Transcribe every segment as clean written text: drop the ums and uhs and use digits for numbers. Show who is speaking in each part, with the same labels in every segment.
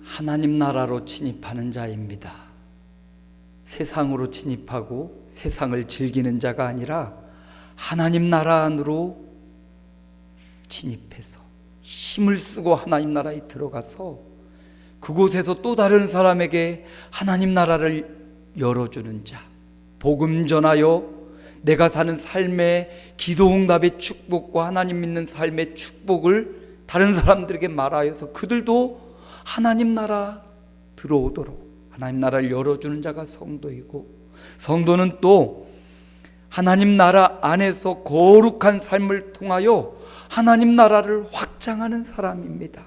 Speaker 1: 하나님 나라로 진입하는 자입니다. 세상으로 진입하고 세상을 즐기는 자가 아니라 하나님 나라 안으로 진입해서 힘을 쓰고 하나님 나라에 들어가서 그곳에서 또 다른 사람에게 하나님 나라를 열어주는 자, 복음 전하여 내가 사는 삶의 기도응답의 축복과 하나님 믿는 삶의 축복을 다른 사람들에게 말하여서 그들도 하나님 나라 들어오도록 하나님 나라를 열어주는 자가 성도이고, 성도는 또 하나님 나라 안에서 거룩한 삶을 통하여 하나님 나라를 확장하는 사람입니다.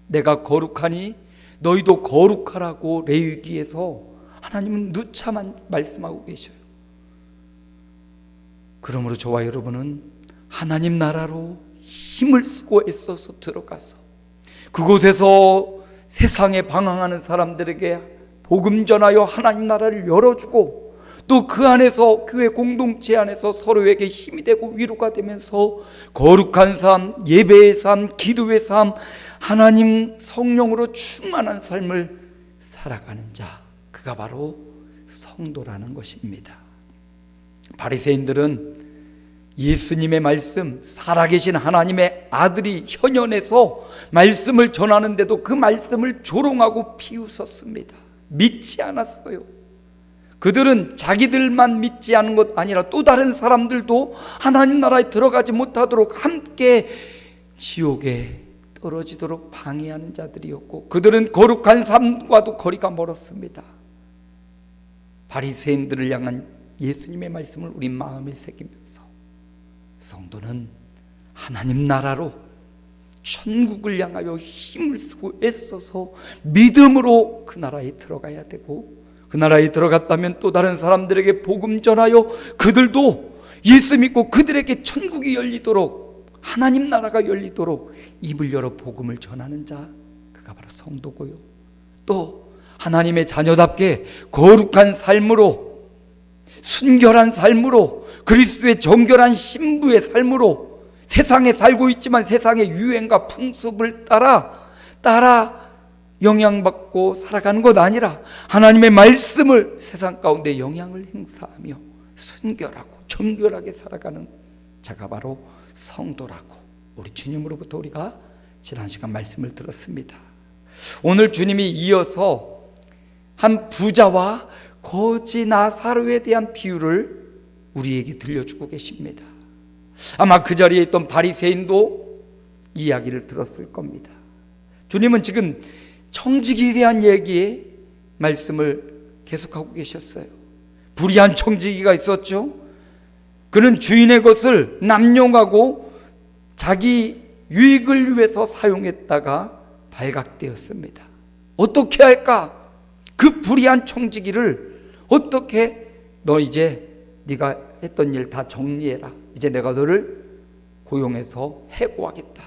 Speaker 1: 내가 거룩하니 너희도 거룩하라고 레위기에서 하나님은 누차 말씀하고 계셔요. 그러므로 저와 여러분은 하나님 나라로 힘을 쓰고 애써서 들어가서 그곳에서 세상에 방황하는 사람들에게 복음 전하여 하나님 나라를 열어주고, 또 그 안에서 교회 공동체 안에서 서로에게 힘이 되고 위로가 되면서 거룩한 삶, 예배의 삶, 기도의 삶, 하나님 성령으로 충만한 삶을 살아가는 자, 그가 바로 성도라는 것입니다. 바리새인들은 예수님의 말씀, 살아계신 하나님의 아들이 현현에서 말씀을 전하는데도 그 말씀을 조롱하고 비웃었습니다. 믿지 않았어요. 그들은 자기들만 믿지 않은 것 아니라 또 다른 사람들도 하나님 나라에 들어가지 못하도록 함께 지옥에 떨어지도록 방해하는 자들이었고, 그들은 거룩한 삶과도 거리가 멀었습니다. 바리새인들을 향한 예수님의 말씀을 우리 마음에 새기면서 성도는 하나님 나라로 천국을 향하여 힘을 쓰고 애써서 믿음으로 그 나라에 들어가야 되고, 그 나라에 들어갔다면 또 다른 사람들에게 복음 전하여 그들도 예수 믿고 그들에게 천국이 열리도록, 하나님 나라가 열리도록 입을 열어 복음을 전하는 자, 그가 바로 성도고요. 또 하나님의 자녀답게 거룩한 삶으로, 순결한 삶으로, 그리스도의 정결한 신부의 삶으로 세상에 살고 있지만 세상의 유행과 풍습을 따라 영향받고 살아가는 것 아니라 하나님의 말씀을 세상 가운데 영향을 행사하며 순결하고 정결하게 살아가는 자가 바로 성도라고 우리 주님으로부터 우리가 지난 시간 말씀을 들었습니다. 오늘 주님이 이어서 한 부자와 거지 나사로에 대한 비유를 우리에게 들려주고 계십니다. 아마 그 자리에 있던 바리새인도 이야기를 들었을 겁니다. 주님은 지금 청지기에 대한 얘기에 말씀을 계속하고 계셨어요. 불의한 청지기가 있었죠. 그는 주인의 것을 남용하고 자기 유익을 위해서 사용했다가 발각되었습니다. 어떻게 할까? 그 불의한 청지기를 어떻게, 너 이제 네가 했던 일 다 정리해라. 이제 내가 너를 고용해서 해고하겠다.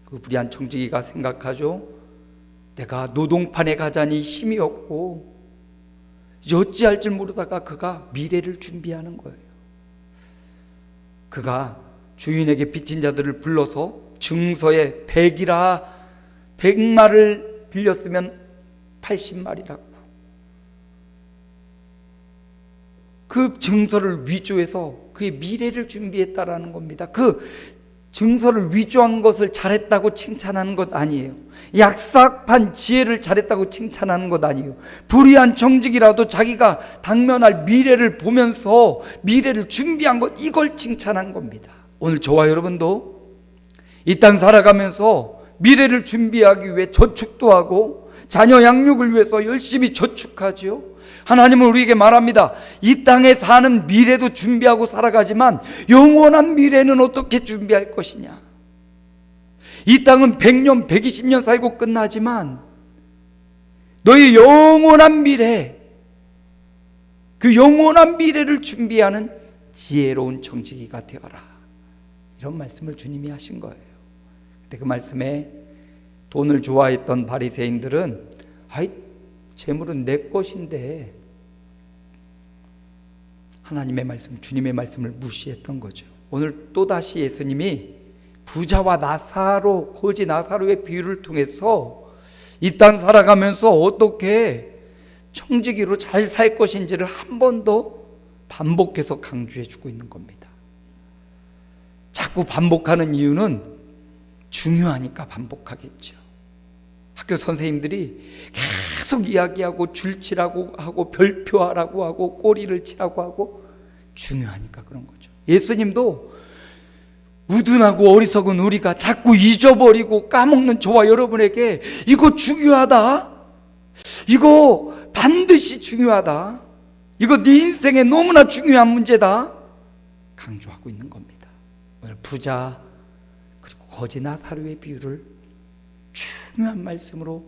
Speaker 1: 그 불의한 청지기가 생각하죠. 내가 노동판에 가자니 힘이 없고 이제 어찌할 줄 모르다가 그가 미래를 준비하는 거예요. 그가 주인에게 빚진 자들을 불러서 증서에 100마를 빌렸으면 80마리라고 그 증서를 위조해서 그의 미래를 준비했다라는 겁니다. 그 증서를 위조한 것을 잘했다고 칭찬하는 것 아니에요. 약삭판 지혜를 잘했다고 칭찬하는 것 아니에요. 불의한 정직이라도 자기가 당면할 미래를 보면서 미래를 준비한 것, 이걸 칭찬한 겁니다. 오늘 저와 여러분도 이 땅 살아가면서 미래를 준비하기 위해 저축도 하고 자녀 양육을 위해서 열심히 저축하죠. 하나님은 우리에게 말합니다. 이 땅에 사는 미래도 준비하고 살아가지만 영원한 미래는 어떻게 준비할 것이냐. 이 땅은 100년, 120년 살고 끝나지만 너의 영원한 미래, 그 영원한 미래를 준비하는 지혜로운 청지기가 되어라. 이런 말씀을 주님이 하신 거예요. 근데 그 말씀에 돈을 좋아했던 바리새인들은 재물은 내 것인데 하나님의 말씀, 주님의 말씀을 무시했던 거죠. 오늘 또다시 예수님이 부자와 나사로, 거지 나사로의 비유를 통해서 이 땅 살아가면서 어떻게 청지기로 잘 살 것인지를 한 번 더 반복해서 강조해 주고 있는 겁니다. 자꾸 반복하는 이유는 중요하니까 반복하겠죠. 학교 선생님들이 계속 이야기하고 줄치라고 하고 별표하라고 하고 꼬리를 치라고 하고 중요하니까 그런 거죠. 예수님도 우둔하고 어리석은 우리가 자꾸 잊어버리고 까먹는 저와 여러분에게 이거 중요하다, 이거 반드시 중요하다, 이거 네 인생에 너무나 중요한 문제다 강조하고 있는 겁니다. 오늘 부자 그리고 거지 나사로의 비유를 중요한 말씀으로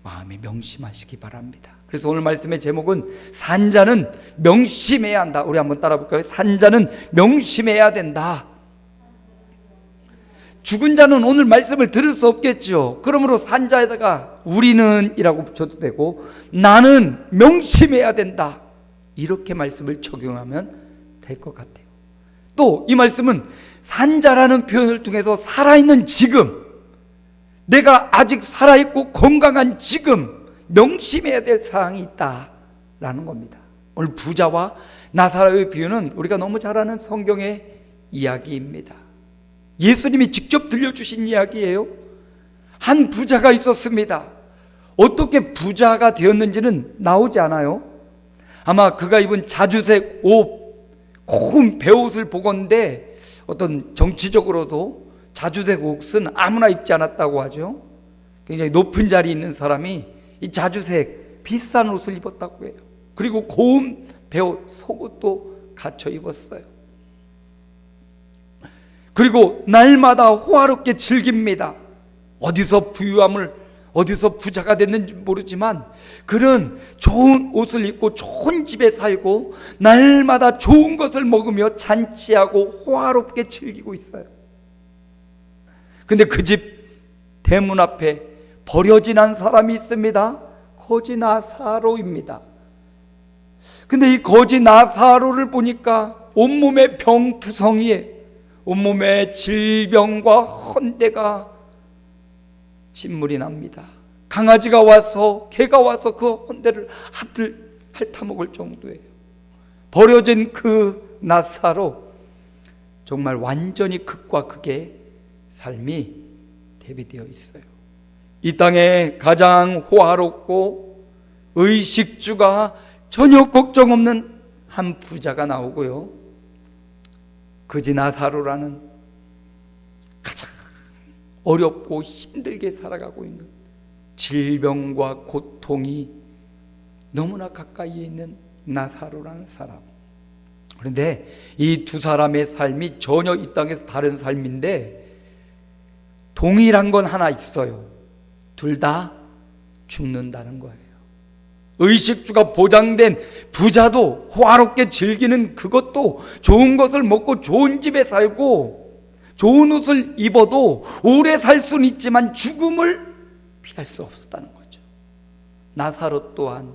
Speaker 1: 마음에 명심하시기 바랍니다. 그래서 오늘 말씀의 제목은 산자는 명심해야 한다. 우리 한번 따라 볼까요? 산자는 명심해야 된다. 죽은 자는 오늘 말씀을 들을 수 없겠죠. 그러므로 산자에다가 우리는 이라고 붙여도 되고 나는 명심해야 된다, 이렇게 말씀을 적용하면 될 것 같아요. 또 이 말씀은 산자라는 표현을 통해서 살아있는 지금, 내가 아직 살아있고 건강한 지금 명심해야 될 사항이 있다라는 겁니다. 오늘 부자와 나사로의 비유는 우리가 너무 잘 아는 성경의 이야기입니다. 예수님이 직접 들려주신 이야기예요. 한 부자가 있었습니다. 어떻게 부자가 되었는지는 나오지 않아요. 아마 그가 입은 자주색 옷, 고운 베옷을 보건대 어떤 정치적으로도 자주색 옷은 아무나 입지 않았다고 하죠. 굉장히 높은 자리에 있는 사람이 이 자주색 비싼 옷을 입었다고 해요. 그리고 고운 베옷, 속옷도 갖춰 입었어요. 그리고 날마다 호화롭게 즐깁니다. 어디서 부자가 됐는지 모르지만 그는 좋은 옷을 입고 좋은 집에 살고 날마다 좋은 것을 먹으며 잔치하고 호화롭게 즐기고 있어요. 근데 그 집 대문 앞에 버려진 한 사람이 있습니다. 거지 나사로입니다. 근데 이 거지 나사로를 보니까 온몸에 병투성이에 온몸에 질병과 헌대가 진물이 납니다. 강아지가 와서 개가 와서 그 헌대를 핥아먹을 정도예요. 버려진 그 나사로, 정말 완전히 극과 극의 삶이 대비되어 있어요. 이 땅에 가장 호화롭고 의식주가 전혀 걱정 없는 한 부자가 나오고요, 거지 나사로라는 가장 어렵고 힘들게 살아가고 있는 질병과 고통이 너무나 가까이에 있는 나사로라는 사람. 그런데 이 두 사람의 삶이 전혀 이 땅에서 다른 삶인데 동일한 건 하나 있어요. 둘 다 죽는다는 거예요. 의식주가 보장된 부자도 호화롭게 즐기는 그것도 좋은 것을 먹고 좋은 집에 살고 좋은 옷을 입어도 오래 살 수는 있지만 죽음을 피할 수 없었다는 거죠. 나사로 또한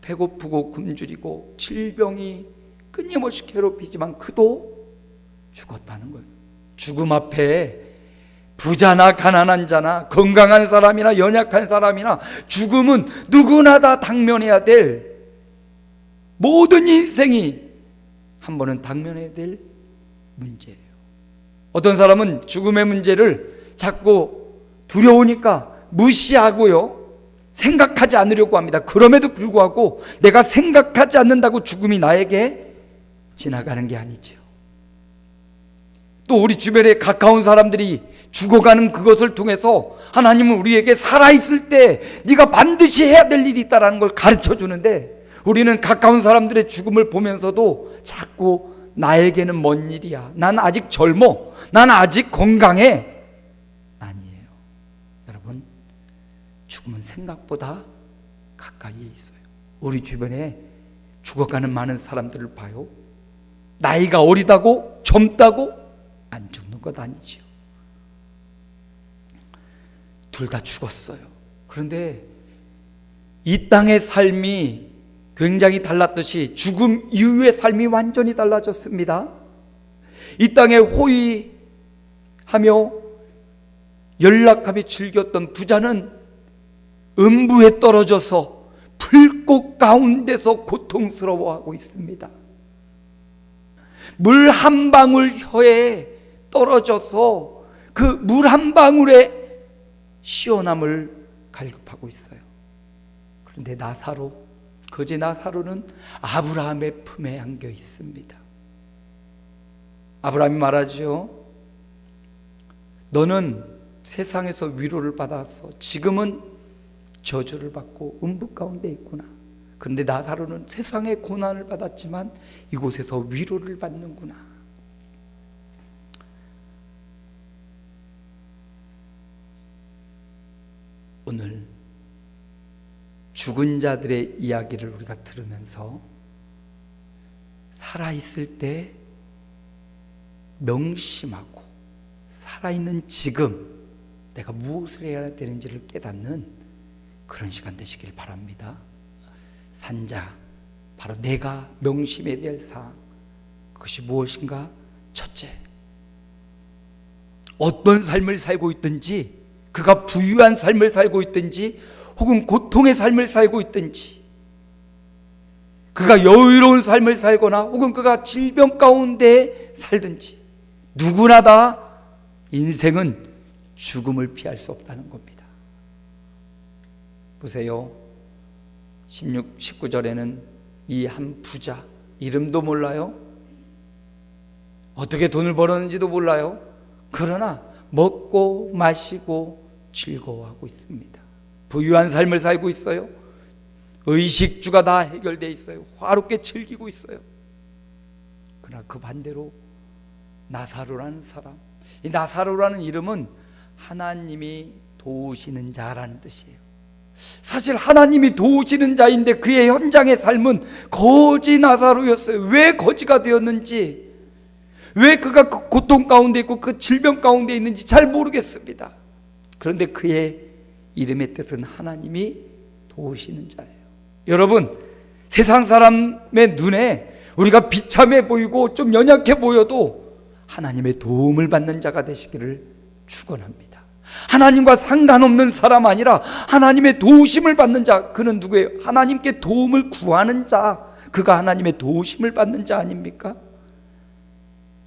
Speaker 1: 배고프고 굶주리고 질병이 끊임없이 괴롭히지만 그도 죽었다는 거예요. 죽음 앞에 부자나 가난한 자나 건강한 사람이나 연약한 사람이나 죽음은 누구나 다 당면해야 될, 모든 인생이 한 번은 당면해야 될 문제예요. 어떤 사람은 죽음의 문제를 자꾸 두려우니까 무시하고요, 생각하지 않으려고 합니다. 그럼에도 불구하고 내가 생각하지 않는다고 죽음이 나에게 지나가는 게 아니죠. 또 우리 주변에 가까운 사람들이 죽어가는 그것을 통해서 하나님은 우리에게 살아있을 때 네가 반드시 해야 될 일이 있다는 걸 가르쳐 주는데, 우리는 가까운 사람들의 죽음을 보면서도 자꾸 나에게는 먼 일이야, 난 아직 젊어, 난 아직 건강해. 아니에요. 여러분, 죽음은 생각보다 가까이에 있어요. 우리 주변에 죽어가는 많은 사람들을 봐요. 나이가 어리다고 젊다고 안 죽는 것 아니지요. 둘 다 죽었어요. 그런데 이 땅의 삶이 굉장히 달랐듯이 죽음 이후의 삶이 완전히 달라졌습니다. 이 땅에 호의하며 연락하며 즐겼던 부자는 음부에 떨어져서 불꽃 가운데서 고통스러워하고 있습니다. 물 한 방울 혀에 떨어져서 그 물 한 방울의 시원함을 갈급하고 있어요. 그런데 나사로, 거지 나사로는 아브라함의 품에 안겨 있습니다. 아브라함이 말하죠. 너는 세상에서 위로를 받아서 지금은 저주를 받고 음부 가운데 있구나. 그런데 나사로는 세상의 고난을 받았지만 이곳에서 위로를 받는구나. 오늘 죽은 자들의 이야기를 우리가 들으면서 살아있을 때 명심하고 살아있는 지금 내가 무엇을 해야 되는지를 깨닫는 그런 시간 되시길 바랍니다. 산자, 바로 내가 명심해야 될 사항, 그것이 무엇인가? 첫째, 어떤 삶을 살고 있든지, 그가 부유한 삶을 살고 있든지 혹은 고통의 삶을 살고 있든지, 그가 여유로운 삶을 살거나 혹은 그가 질병 가운데 살든지, 누구나 다 인생은 죽음을 피할 수 없다는 겁니다. 보세요. 19절에는 이 한 부자, 이름도 몰라요. 어떻게 돈을 벌었는지도 몰라요. 그러나 먹고 마시고 즐거워하고 있습니다. 부유한 삶을 살고 있어요. 의식주가 다 해결되어 있어요. 화롭게 즐기고 있어요. 그러나 그 반대로 나사로라는 사람, 이 나사로라는 이름은 하나님이 도우시는 자라는 뜻이에요. 사실 하나님이 도우시는 자인데 그의 현장의 삶은 거지 나사로였어요. 왜 거지가 되었는지, 왜 그가 그 고통 가운데 있고 그 질병 가운데 있는지 잘 모르겠습니다. 그런데 그의 이름의 뜻은 하나님이 도우시는 자예요. 여러분, 세상 사람의 눈에 우리가 비참해 보이고 좀 연약해 보여도 하나님의 도움을 받는 자가 되시기를 축원합니다. 하나님과 상관없는 사람 아니라 하나님의 도우심을 받는 자, 그는 누구예요? 하나님께 도움을 구하는 자, 그가 하나님의 도우심을 받는 자 아닙니까?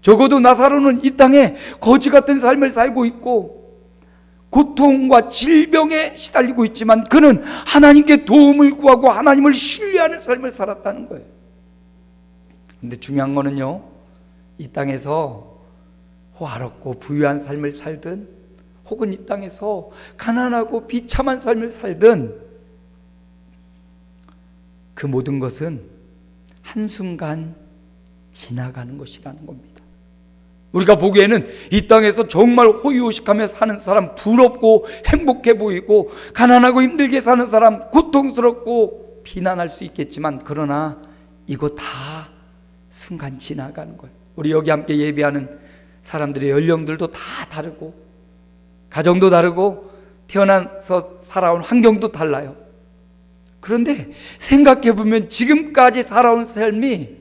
Speaker 1: 적어도 나사로는 이 땅에 거지 같은 삶을 살고 있고 고통과 질병에 시달리고 있지만 그는 하나님께 도움을 구하고 하나님을 신뢰하는 삶을 살았다는 거예요. 그런데 중요한 거는요, 이 땅에서 화롭고 부유한 삶을 살든 혹은 이 땅에서 가난하고 비참한 삶을 살든 그 모든 것은 한순간 지나가는 것이라는 겁니다. 우리가 보기에는 이 땅에서 정말 호의호식하며 사는 사람 부럽고 행복해 보이고, 가난하고 힘들게 사는 사람 고통스럽고 비난할 수 있겠지만, 그러나 이거 다 순간 지나가는 거예요. 우리 여기 함께 예배하는 사람들의 연령들도 다 다르고 가정도 다르고 태어나서 살아온 환경도 달라요. 그런데 생각해 보면 지금까지 살아온 삶이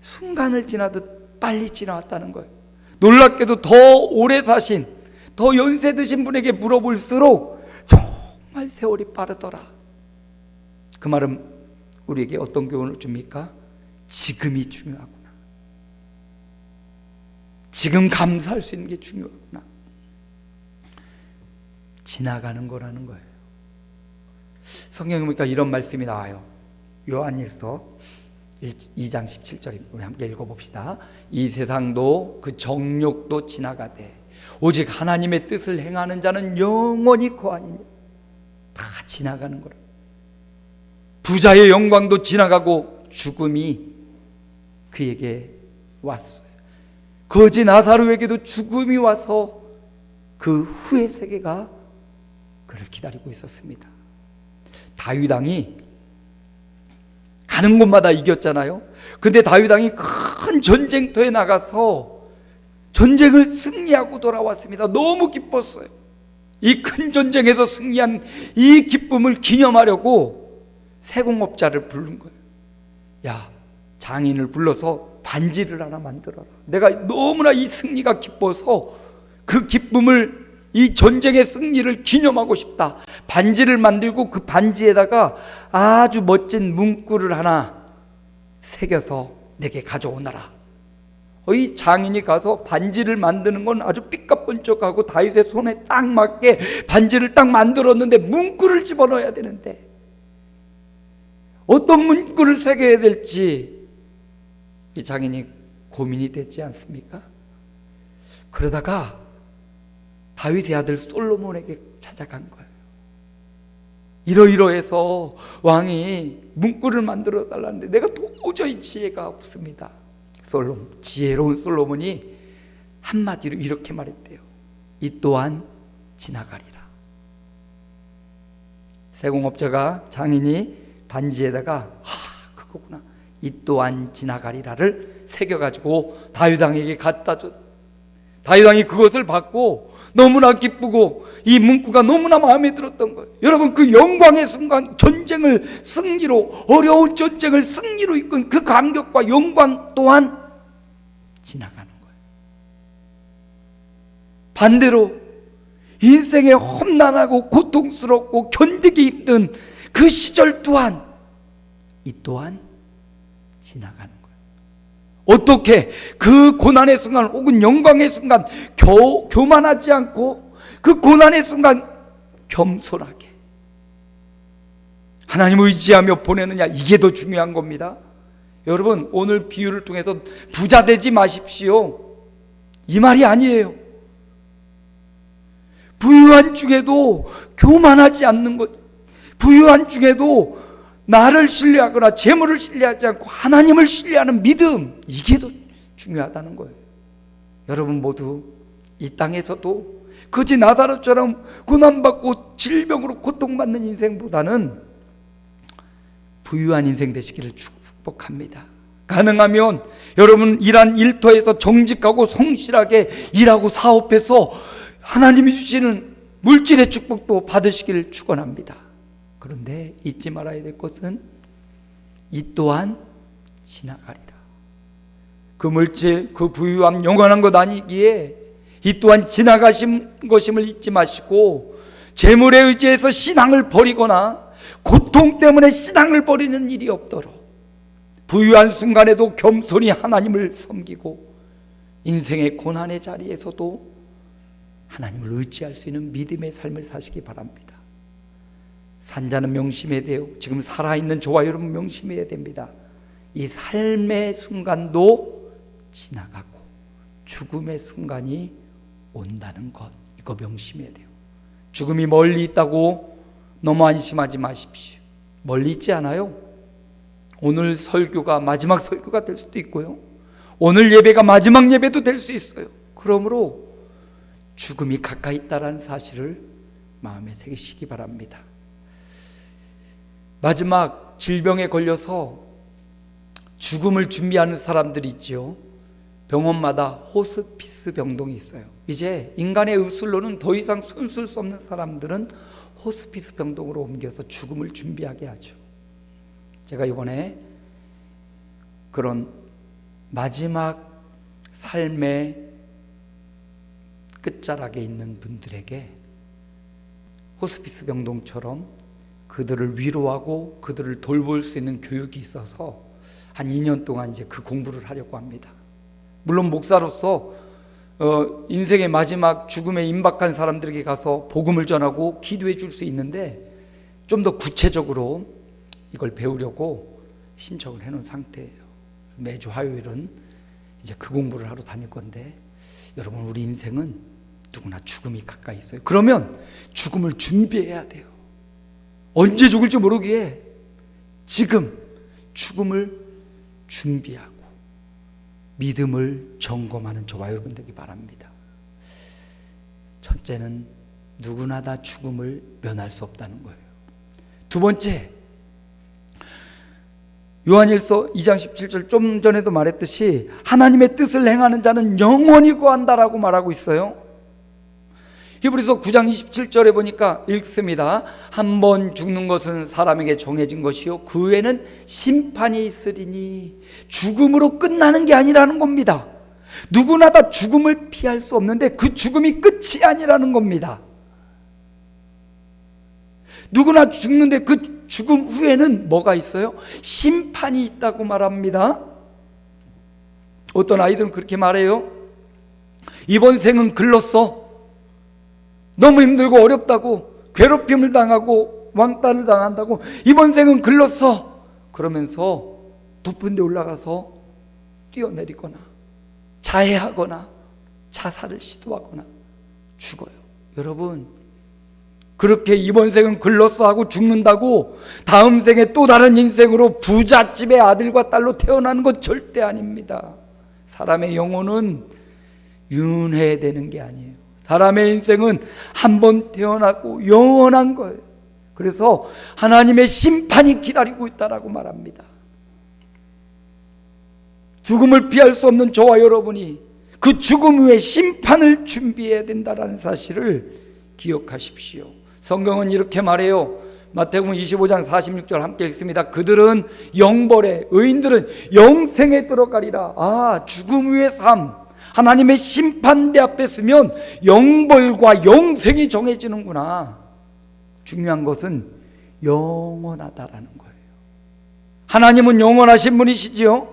Speaker 1: 순간을 지나듯 빨리 지나왔다는 거예요. 놀랍게도 더 오래 사신, 더 연세 드신 분에게 물어볼수록 정말 세월이 빠르더라. 그 말은 우리에게 어떤 교훈을 줍니까? 지금이 중요하구나. 지금 감사할 수 있는 게 중요하구나. 지나가는 거라는 거예요. 성경에 보니까 이런 말씀이 나와요. 요한일서 2장 17절입니다. 우리 함께 읽어봅시다. 이 세상도 그 정욕도 지나가되 오직 하나님의 뜻을 행하는 자는 영원히 거하니라. 다 지나가는 거라. 부자의 영광도 지나가고 죽음이 그에게 왔어요. 거지 나사로에게도 죽음이 와서 그 후의 세계가 그를 기다리고 있었습니다. 다윗 왕이 가는 곳마다 이겼잖아요. 근데 다윗 왕이 큰 전쟁터에 나가서 전쟁을 승리하고 돌아왔습니다. 너무 기뻤어요. 이 큰 전쟁에서 승리한 이 기쁨을 기념하려고 세공업자를 부른 거예요. 야, 장인을 불러서 반지를 하나 만들어라. 내가 너무나 이 승리가 기뻐서 그 기쁨을 이 전쟁의 승리를 기념하고 싶다. 반지를 만들고 그 반지에다가 아주 멋진 문구를 하나 새겨서 내게 가져오너라. 이 장인이 가서 반지를 만드는 건 아주 삐까뻔쩍하고 다윗의 손에 딱 맞게 반지를 딱 만들었는데 문구를 집어넣어야 되는데 어떤 문구를 새겨야 될지 이 장인이 고민이 되지 않습니까? 그러다가 다윗의 아들 솔로몬에게 찾아간 거예요. 이러이러해서 왕이 문구를 만들어 달라는데 내가 도저히 지혜가 없습니다. 지혜로운 솔로몬이 한마디로 이렇게 말했대요. 이 또한 지나가리라. 세공업자가 장인이 반지에다가 그거구나, 이 또한 지나가리라를 새겨가지고 다윗 왕에게 갖다 줬. 다윗 왕이 그것을 받고 너무나 기쁘고 이 문구가 너무나 마음에 들었던 거예요. 여러분, 그 영광의 순간, 전쟁을 승리로, 어려운 전쟁을 승리로 이끈 그 감격과 영광 또한 지나가는 거예요. 반대로 인생의 험난하고 고통스럽고 견디기 힘든 그 시절 또한 이 또한 지나가는 거예요. 어떻게 그 고난의 순간 혹은 영광의 순간 교만하지 않고 그 고난의 순간 겸손하게 하나님을 의지하며 보내느냐, 이게 더 중요한 겁니다. 여러분, 오늘 비유를 통해서 부자 되지 마십시오, 이 말이 아니에요. 부유한 중에도 교만하지 않는 것, 부유한 중에도 나를 신뢰하거나 재물을 신뢰하지 않고 하나님을 신뢰하는 믿음, 이게 더 중요하다는 거예요. 여러분 모두 이 땅에서도 그지 나사로처럼 고난받고 질병으로 고통받는 인생보다는 부유한 인생 되시기를 축복합니다. 가능하면 여러분 일한 일터에서 정직하고 성실하게 일하고 사업해서 하나님이 주시는 물질의 축복도 받으시기를 축원합니다. 그런데 잊지 말아야 될 것은 이 또한 지나가리라. 그 물질, 그 부유함 영원한 것 아니기에 이 또한 지나가신 것임을 잊지 마시고, 재물에 의지해서 신앙을 버리거나 고통 때문에 신앙을 버리는 일이 없도록 부유한 순간에도 겸손히 하나님을 섬기고, 인생의 고난의 자리에서도 하나님을 의지할 수 있는 믿음의 삶을 사시기 바랍니다. 산자는 명심해야 돼요. 지금 살아있는 저와 여러분 명심해야 됩니다. 이 삶의 순간도 지나가고 죽음의 순간이 온다는 것, 이거 명심해야 돼요. 죽음이 멀리 있다고 너무 안심하지 마십시오. 멀리 있지 않아요. 오늘 설교가 마지막 설교가 될 수도 있고요, 오늘 예배가 마지막 예배도 될 수 있어요. 그러므로 죽음이 가까이 있다는 사실을 마음에 새기시기 바랍니다. 마지막 질병에 걸려서 죽음을 준비하는 사람들이 있지요. 병원마다 호스피스 병동이 있어요. 이제 인간의 의술로는 더 이상 손쓸 수 없는 사람들은 호스피스 병동으로 옮겨서 죽음을 준비하게 하죠. 제가 이번에 그런 마지막 삶의 끝자락에 있는 분들에게 호스피스 병동처럼 그들을 위로하고 그들을 돌볼 수 있는 교육이 있어서 한 2년 동안 이제 그 공부를 하려고 합니다. 물론 목사로서 인생의 마지막 죽음에 임박한 사람들에게 가서 복음을 전하고 기도해 줄 수 있는데, 좀 더 구체적으로 이걸 배우려고 신청을 해놓은 상태예요. 매주 화요일은 이제 그 공부를 하러 다닐 건데, 여러분 우리 인생은 누구나 죽음이 가까이 있어요. 그러면 죽음을 준비해야 돼요. 언제 죽을지 모르기에 지금 죽음을 준비하고 믿음을 점검하는 저와 여러분 되기 바랍니다. 첫째는 누구나 다 죽음을 면할 수 없다는 거예요. 두 번째, 요한일서 2장 17절, 좀 전에도 말했듯이 하나님의 뜻을 행하는 자는 영원히 구한다라고 말하고 있어요. 히브리서 9장 27절에 보니까 읽습니다. 한 번 죽는 것은 사람에게 정해진 것이요 그 후에는 심판이 있으리니, 죽음으로 끝나는 게 아니라는 겁니다. 누구나 다 죽음을 피할 수 없는데 그 죽음이 끝이 아니라는 겁니다. 누구나 죽는데 그 죽음 후에는 뭐가 있어요? 심판이 있다고 말합니다. 어떤 아이들은 그렇게 말해요. 이번 생은 글렀어. 너무 힘들고 어렵다고, 괴롭힘을 당하고 왕따를 당한다고 이번 생은 글렀어. 그러면서 높은 데 올라가서 뛰어내리거나 자해하거나 자살을 시도하거나 죽어요. 여러분, 그렇게 이번 생은 글렀어 하고 죽는다고 다음 생에 또 다른 인생으로 부잣집의 아들과 딸로 태어나는 것 절대 아닙니다. 사람의 영혼은 윤회되는 게 아니에요. 사람의 인생은 한 번 태어나고 영원한 거예요. 그래서 하나님의 심판이 기다리고 있다라고 말합니다. 죽음을 피할 수 없는 저와 여러분이 그 죽음 후에 심판을 준비해야 된다는 사실을 기억하십시오. 성경은 이렇게 말해요. 마태복음 25장 46절 함께 읽습니다. 그들은 영벌에, 의인들은 영생에 들어가리라. 죽음 후의 삶, 하나님의 심판대 앞에 서면 영벌과 영생이 정해지는구나. 중요한 것은 영원하다라는 거예요. 하나님은 영원하신 분이시지요.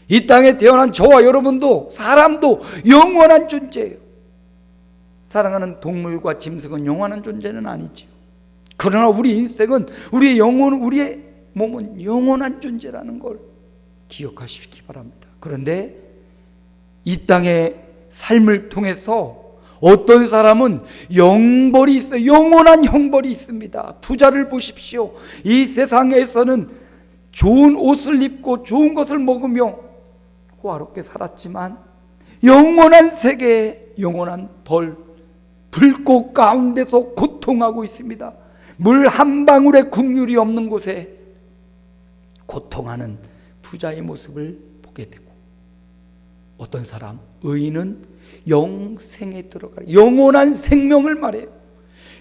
Speaker 1: 이 땅에 태어난 저와 여러분도, 사람도 영원한 존재예요. 사랑하는 동물과 짐승은 영원한 존재는 아니지요. 그러나 우리 인생은, 우리의 영혼, 우리의 몸은 영원한 존재라는 걸 기억하시기 바랍니다. 그런데 이 땅의 삶을 통해서 어떤 사람은 영벌이 있어요. 영원한 형벌이 있습니다. 부자를 보십시오. 이 세상에서는 좋은 옷을 입고 좋은 것을 먹으며 호화롭게 살았지만 영원한 세계에 영원한 불꽃 가운데서 고통하고 있습니다. 물 한 방울의 국률이 없는 곳에 고통하는 부자의 모습을 보게 되고, 어떤 사람, 의인은 영생에 들어가 영원한 생명을 말해요.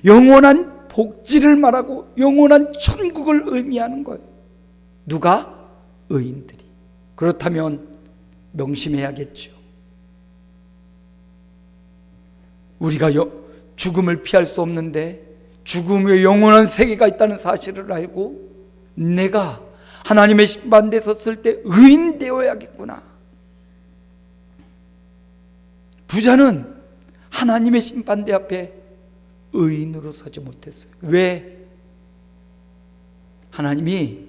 Speaker 1: 영원한 복지를 말하고 영원한 천국을 의미하는 거예요. 누가? 의인들이. 그렇다면 명심해야겠죠. 우리가 죽음을 피할 수 없는데 죽음 후에 영원한 세계가 있다는 사실을 알고 내가 하나님의 심판대에 섰을 때 의인 되어야겠구나. 부자는 하나님의 심판대 앞에 의인으로 서지 못했어요. 왜? 하나님이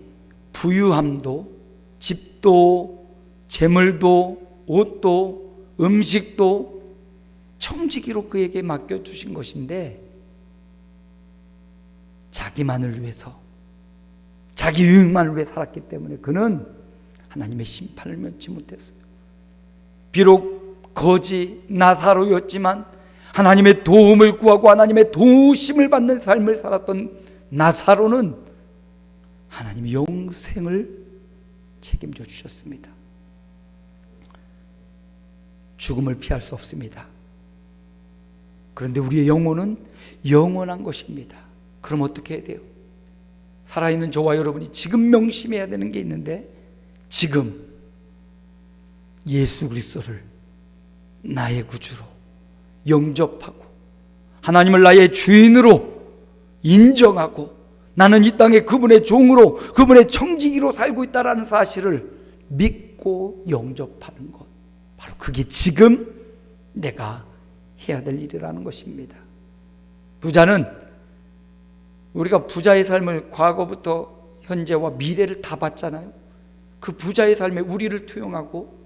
Speaker 1: 부유함도, 집도, 재물도, 옷도, 음식도 청지기로 그에게 맡겨주신 것인데, 자기만을 위해서, 자기 유익만을 위해 살았기 때문에 그는 하나님의 심판을 면치 못했어요. 비록 거지 나사로였지만 하나님의 도움을 구하고 하나님의 도우심을 받는 삶을 살았던 나사로는 하나님의 영생을 책임져 주셨습니다. 죽음을 피할 수 없습니다. 그런데 우리의 영혼은 영원한 것입니다. 그럼 어떻게 해야 돼요? 살아있는 저와 여러분이 지금 명심해야 되는 게 있는데, 지금 예수 그리스도를 나의 구주로 영접하고 하나님을 나의 주인으로 인정하고 나는 이 땅에 그분의 종으로, 그분의 청지기로 살고 있다는 사실을 믿고 영접하는 것, 바로 그게 지금 내가 해야 될 일이라는 것입니다. 부자는, 우리가 부자의 삶을 과거부터 현재와 미래를 다 봤잖아요. 그 부자의 삶에 우리를 투영하고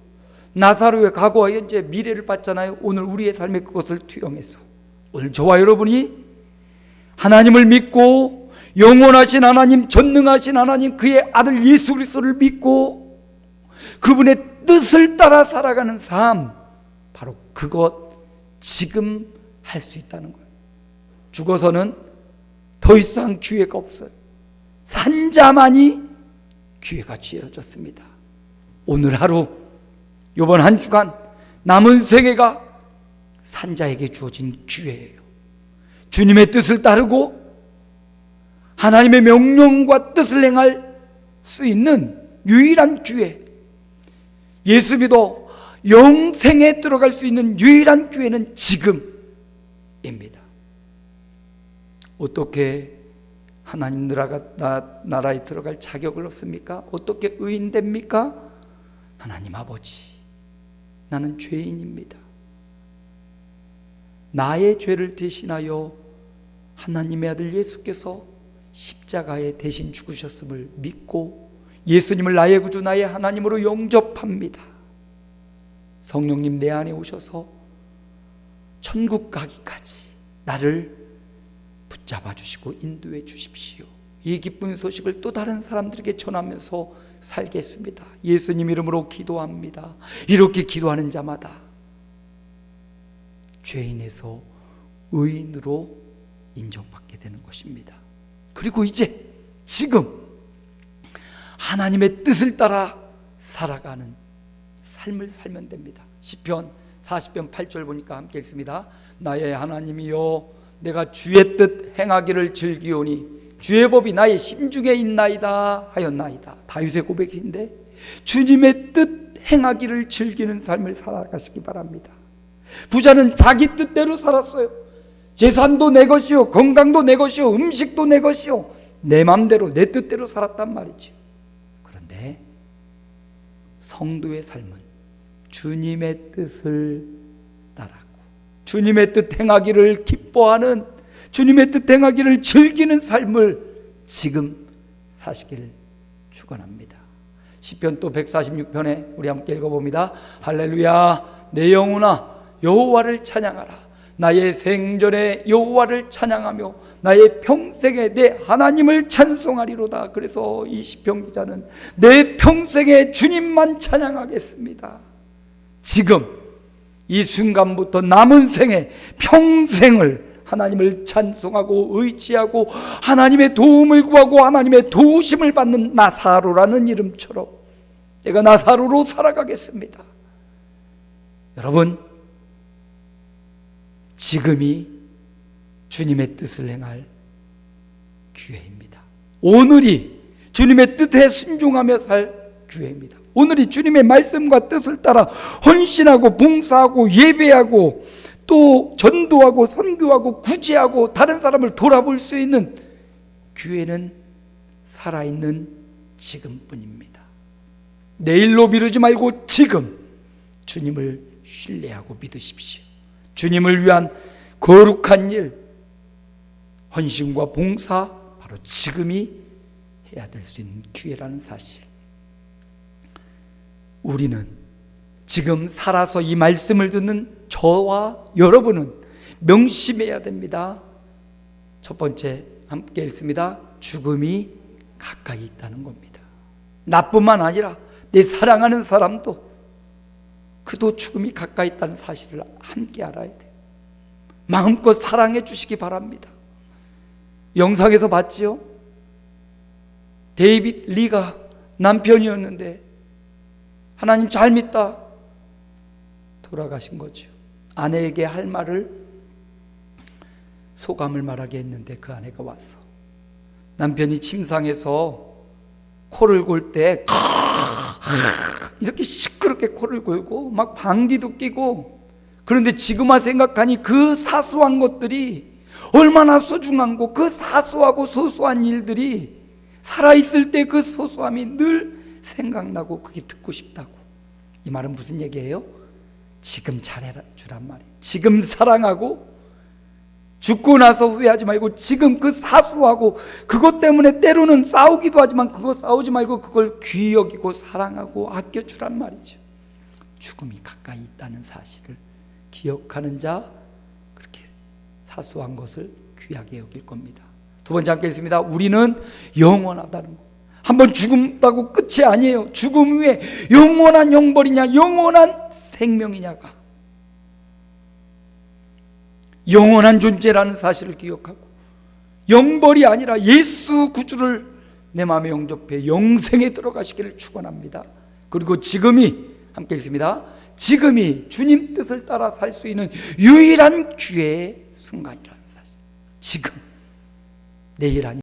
Speaker 1: 나사로의 과거와 현재 미래를 봤잖아요. 오늘 우리의 삶에 그것을 투영해서 오늘 저와 여러분이 하나님을 믿고 영원하신 하나님, 전능하신 하나님, 그의 아들 예수 그리스도를 믿고 그분의 뜻을 따라 살아가는 삶, 바로 그것 지금 할 수 있다는 거예요. 죽어서는 더 이상 기회가 없어요. 산자만이 기회가 주어졌습니다. 오늘 하루, 이번 한 주간 남은 세계가 산자에게 주어진 기회예요. 주님의 뜻을 따르고 하나님의 명령과 뜻을 행할 수 있는 유일한 기회. 예수 믿어 영생에 들어갈 수 있는 유일한 기회는 지금입니다. 어떻게 하나님 나라에 들어갈 자격을 얻습니까? 어떻게 의인됩니까? 하나님 아버지, 나는 죄인입니다. 나의 죄를 대신하여 하나님의 아들 예수께서 십자가에 대신 죽으셨음을 믿고 예수님을 나의 구주, 나의 하나님으로 영접합니다. 성령님 내 안에 오셔서 천국 가기까지 나를 붙잡아 주시고 인도해 주십시오. 이 기쁜 소식을 또 다른 사람들에게 전하면서 살겠습니다. 예수님 이름으로 기도합니다. 이렇게 기도하는 자마다 죄인에서 의인으로 인정받게 되는 것입니다. 그리고 이제 지금 하나님의 뜻을 따라 살아가는 삶을 살면 됩니다. 시편 40편 8절 보니까 함께 읽습니다. 나의 하나님이여, 내가 주의 뜻 행하기를 즐기오니 주의 법이 나의 심중에 있나이다 하였나이다. 다윗의 고백인데 주님의 뜻 행하기를 즐기는 삶을 살아가시기 바랍니다. 부자는 자기 뜻대로 살았어요. 재산도 내 것이요, 건강도 내 것이요, 음식도 내 것이요, 내 맘대로 내 뜻대로 살았단 말이죠. 그런데 성도의 삶은 주님의 뜻을 따라고 주님의 뜻 행하기를 기뻐하는, 주님의 뜻 행하기를 즐기는 삶을 지금 사시기를 축원합니다. 시편 또 146편에 우리 함께 읽어봅니다. 할렐루야, 내 영혼아 여호와를 찬양하라. 나의 생전에 여호와를 찬양하며 나의 평생에 내 하나님을 찬송하리로다. 그래서 이 시편 기자는 내 평생에 주님만 찬양하겠습니다. 지금 이 순간부터 남은 생에 평생을 하나님을 찬송하고 의지하고 하나님의 도움을 구하고 하나님의 도우심을 받는 나사로라는 이름처럼 내가 나사로로 살아가겠습니다. 여러분, 지금이 주님의 뜻을 행할 기회입니다. 오늘이 주님의 뜻에 순종하며 살 기회입니다. 오늘이 주님의 말씀과 뜻을 따라 헌신하고 봉사하고 예배하고 또 전도하고 선교하고 구제하고 다른 사람을 돌아볼 수 있는 기회는 살아있는 지금뿐입니다. 내일로 미루지 말고 지금 주님을 신뢰하고 믿으십시오. 주님을 위한 거룩한 일, 헌신과 봉사, 바로 지금이 해야 될 수 있는 기회라는 사실. 우리는 지금 살아서 이 말씀을 듣는 저와 여러분은 명심해야 됩니다. 첫 번째 함께 읽습니다. 죽음이 가까이 있다는 겁니다. 나뿐만 아니라 내 사랑하는 사람도 그도 죽음이 가까이 있다는 사실을 함께 알아야 돼요. 마음껏 사랑해 주시기 바랍니다. 영상에서 봤지요? 데이빗 리가 남편이었는데 하나님 잘 믿다 돌아가신 거죠. 아내에게 할 말을 소감을 말하게 했는데 그 아내가 와서 남편이 침상에서 코를 골 때 이렇게 시끄럽게 코를 골고 막 방귀도 뀌고, 그런데 지금 와 생각하니 그 사소한 것들이 얼마나 소중한고, 그 사소하고 소소한 일들이 살아있을 때 그 소소함이 늘 생각나고 그게 듣고 싶다고. 이 말은 무슨 얘기예요? 지금 잘해주란 말이에요. 지금 사랑하고 죽고 나서 후회하지 말고 지금 그 사소하고 그것 때문에 때로는 싸우기도 하지만 그거 싸우지 말고 그걸 귀히 여기고 사랑하고 아껴주란 말이죠. 죽음이 가까이 있다는 사실을 기억하는 자, 그렇게 사소한 것을 귀하게 여길 겁니다. 두 번째 함께 읽습니다. 우리는 영원하다는 것. 한번 죽음다고 끝이 아니에요. 죽음 후에 영원한 영벌이냐 영원한 생명이냐가 영원한 존재라는 사실을 기억하고, 영벌이 아니라 예수 구주를 내 마음에 영접해 영생에 들어가시기를 축원합니다. 그리고 지금이 함께 읽습니다. 지금이 주님 뜻을 따라 살 수 있는 유일한 기회의 순간이라는 사실. 지금, 내일 아니